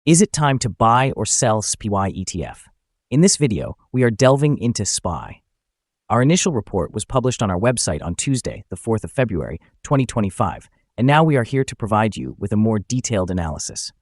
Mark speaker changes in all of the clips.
Speaker 1: Is it time to buy or sell SPY ETF? In this video, we are delving into SPY. Our initial report was published on our website on Tuesday, the 4th of February, 2025, and now we are here to provide you with a more detailed analysis.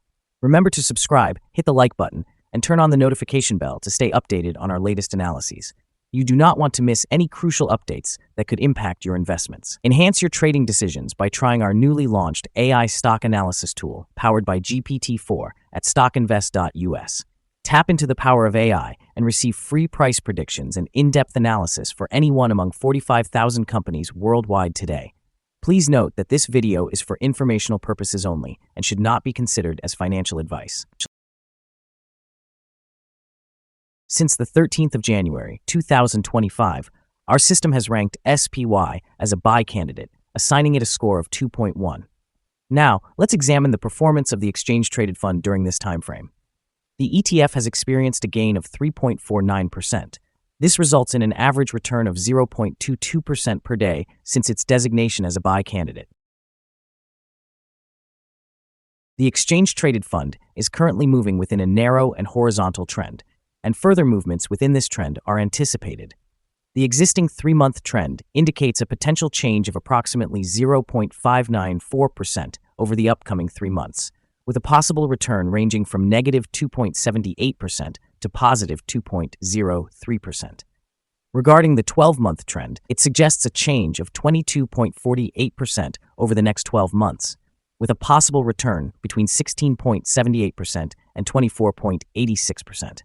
Speaker 1: Remember to subscribe, hit the like button, and turn on the notification bell to stay updated on our latest analyses. You do not want to miss any crucial updates that could impact your investments. Enhance your trading decisions by trying our newly launched AI stock analysis tool powered by GPT-4 at StockInvest.us. Tap into the power of AI and receive free price predictions and in-depth analysis for any one among 45,000 companies worldwide today. Please note that this video is for informational purposes only and should not be considered as financial advice. Since the 13th of January, 2025, our system has ranked SPY as a buy candidate, assigning it a score of 2.1. Now, let's examine the performance of the exchange-traded fund during this time frame. The ETF has experienced a gain of 3.49%. This results in an average return of 0.22% per day since its designation as a buy candidate. The exchange-traded fund is currently moving within a narrow and horizontal trend, and further movements within this trend are anticipated. The existing 3-month trend indicates a potential change of approximately 0.594% over the upcoming 3 months, with a possible return ranging from negative 2.78% to positive 2.03%. Regarding the 12-month trend, it suggests a change of 22.48% over the next 12 months, with a possible return between 16.78% and 24.86%.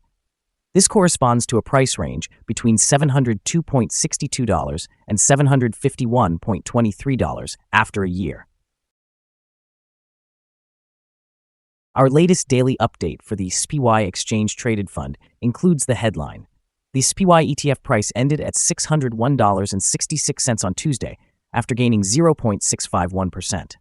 Speaker 1: This corresponds to a price range between $702.62 and $751.23 after a year. Our latest daily update for the SPY exchange-traded fund includes the headline. The SPY ETF price ended at $601.66 on Tuesday, after gaining 0.651%.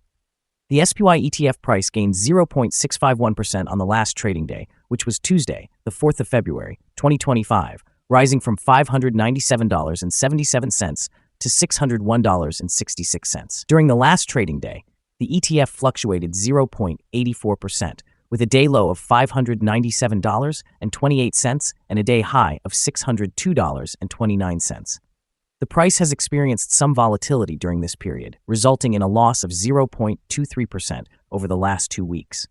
Speaker 1: The SPY ETF price gained 0.651% on the last trading day, which was Tuesday, the 4th of February, 2025, rising from $597.77 to $601.66. During the last trading day, the ETF fluctuated 0.84%, with a day low of $597.28 and a day high of $602.29. The price has experienced some volatility during this period, resulting in a loss of 0.23% over the last 2 weeks.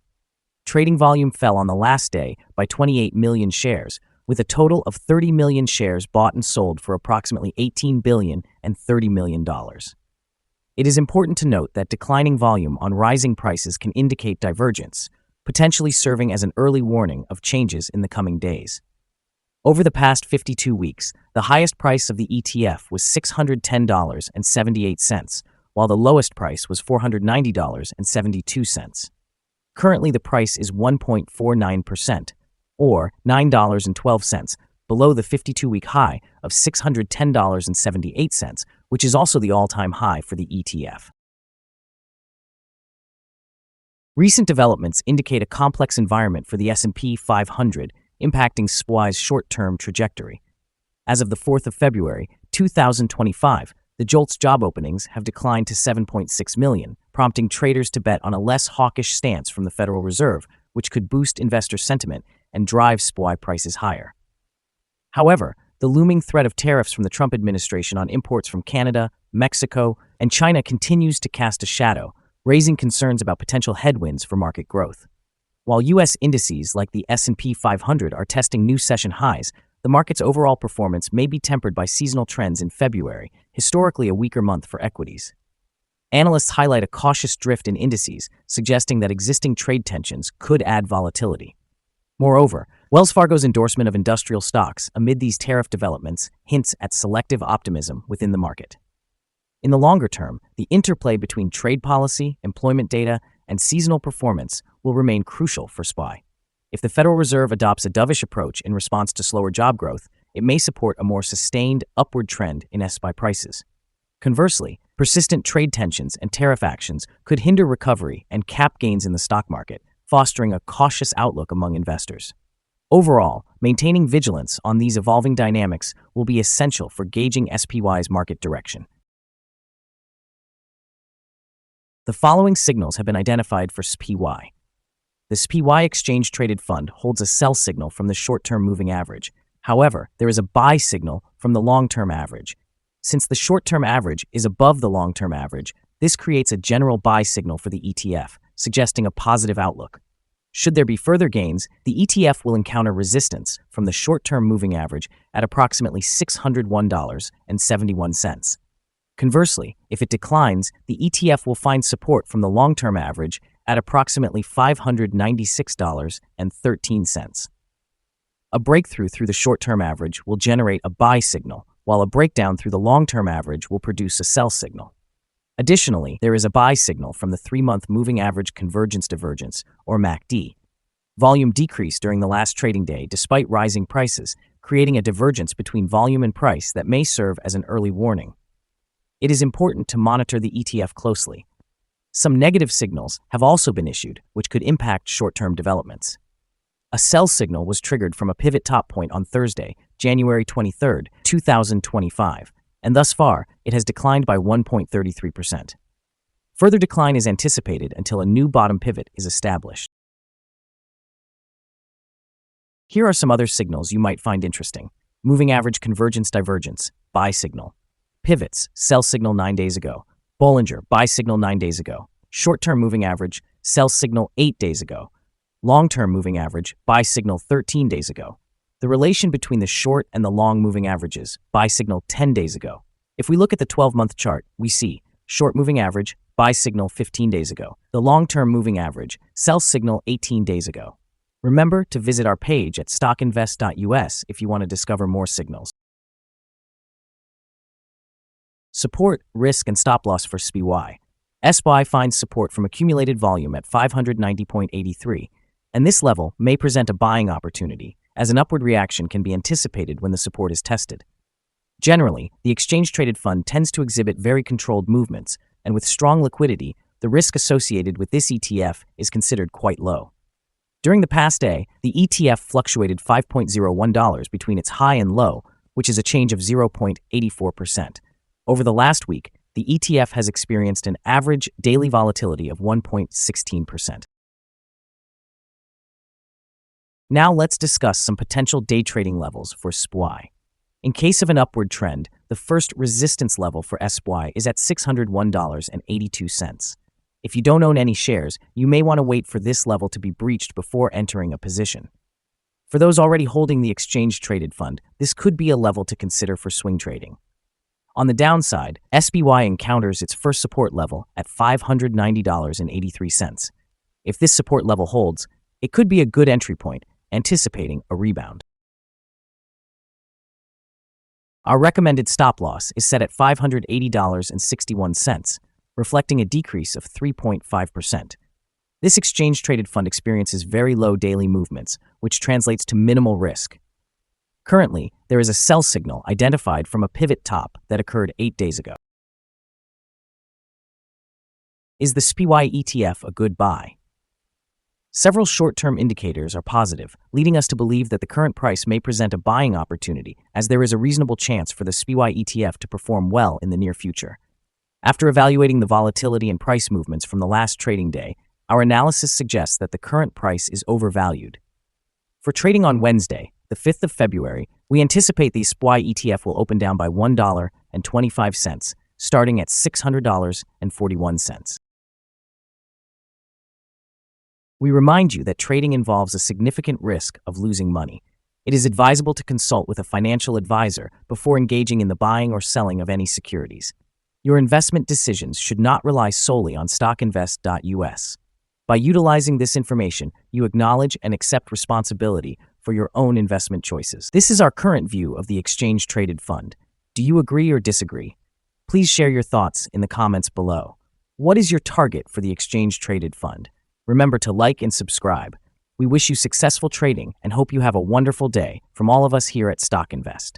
Speaker 1: Trading volume fell on the last day by 28 million shares, with a total of 30 million shares bought and sold for approximately $18 billion and $30 million. It is important to note that declining volume on rising prices can indicate divergence, potentially serving as an early warning of changes in the coming days. Over the past 52 weeks, the highest price of the ETF was $610.78, while the lowest price was $490.72. Currently, the price is 1.49%, or $9.12, below the 52-week high of $610.78, which is also the all-time high for the ETF. Recent developments indicate a complex environment for the S&P 500, impacting SPY's short-term trajectory. As of the 4th of February, 2025, the JOLTS job openings have declined to 7.6 million, prompting traders to bet on a less hawkish stance from the Federal Reserve, which could boost investor sentiment and drive SPY prices higher. However, the looming threat of tariffs from the Trump administration on imports from Canada, Mexico, and China continues to cast a shadow, raising concerns about potential headwinds for market growth. While U.S. indices like the S&P 500 are testing new session highs, the market's overall performance may be tempered by seasonal trends in February, historically a weaker month for equities. Analysts highlight a cautious drift in indices, suggesting that existing trade tensions could add volatility. Moreover, Wells Fargo's endorsement of industrial stocks amid these tariff developments hints at selective optimism within the market. In the longer term, the interplay between trade policy, employment data, and seasonal performance will remain crucial for SPY. If the Federal Reserve adopts a dovish approach in response to slower job growth, it may support a more sustained upward trend in SPY prices. Conversely, persistent trade tensions and tariff actions could hinder recovery and cap gains in the stock market, fostering a cautious outlook among investors. Overall, maintaining vigilance on these evolving dynamics will be essential for gauging SPY's market direction. The following signals have been identified for SPY. The SPY exchange-traded fund holds a sell signal from the short-term moving average. However, there is a buy signal from the long-term average. Since the short-term average is above the long-term average, this creates a general buy signal for the ETF, suggesting a positive outlook. Should there be further gains, the ETF will encounter resistance from the short-term moving average at approximately $601.71. Conversely, if it declines, the ETF will find support from the long-term average at approximately $596.13. A breakthrough through the short-term average will generate a buy signal, while a breakdown through the long-term average will produce a sell signal. Additionally, there is a buy signal from the 3-month moving average convergence divergence, or MACD. Volume decreased during the last trading day despite rising prices, creating a divergence between volume and price that may serve as an early warning. It is important to monitor the ETF closely. Some negative signals have also been issued, which could impact short-term developments. A sell signal was triggered from a pivot top point on Thursday, January 23, 2025, and thus far, it has declined by 1.33%. Further decline is anticipated until a new bottom pivot is established. Here are some other signals you might find interesting. Moving average convergence divergence, buy signal. Pivots, sell signal 9 days ago. Bollinger, buy signal 9 days ago. Short-term moving average, sell signal 8 days ago. Long-term moving average, buy signal 13 days ago. The relation between the short and the long moving averages, buy signal 10 days ago. If we look at the 12-month chart, we see short moving average, buy signal 15 days ago. The long-term moving average, sell signal 18 days ago. Remember to visit our page at StockInvest.us if you want to discover more signals. Support, risk, and stop loss for SPY. SPY finds support from accumulated volume at 590.83, and this level may present a buying opportunity, as an upward reaction can be anticipated when the support is tested. Generally, the exchange-traded fund tends to exhibit very controlled movements, and with strong liquidity, the risk associated with this ETF is considered quite low. During the past day, the ETF fluctuated $5.01 between its high and low, which is a change of 0.84%. Over the last week, the ETF has experienced an average daily volatility of 1.16%. Now let's discuss some potential day trading levels for SPY. In case of an upward trend, the first resistance level for SPY is at $601.82. If you don't own any shares, you may want to wait for this level to be breached before entering a position. For those already holding the exchange-traded fund, this could be a level to consider for swing trading. On the downside, SPY encounters its first support level at $590.83. If this support level holds, it could be a good entry point, anticipating a rebound. Our recommended stop loss is set at $580.61, reflecting a decrease of 3.5%. This exchange-traded fund experiences very low daily movements, which translates to minimal risk. Currently, there is a sell signal identified from a pivot top that occurred 8 days ago. Is the SPY ETF a good buy? Several short-term indicators are positive, leading us to believe that the current price may present a buying opportunity, as there is a reasonable chance for the SPY ETF to perform well in the near future. After evaluating the volatility and price movements from the last trading day, our analysis suggests that the current price is overvalued. For trading on Wednesday, the 5th of February, we anticipate the SPY ETF will open down by $1.25, starting at $600.41. We remind you that trading involves a significant risk of losing money. It is advisable to consult with a financial advisor before engaging in the buying or selling of any securities. Your investment decisions should not rely solely on StockInvest.us. By utilizing this information, you acknowledge and accept responsibility for your own investment choices. This is our current view of the exchange-traded fund. Do you agree or disagree? Please share your thoughts in the comments below. What is your target for the exchange-traded fund? Remember to like and subscribe. We wish you successful trading and hope you have a wonderful day from all of us here at StockInvest.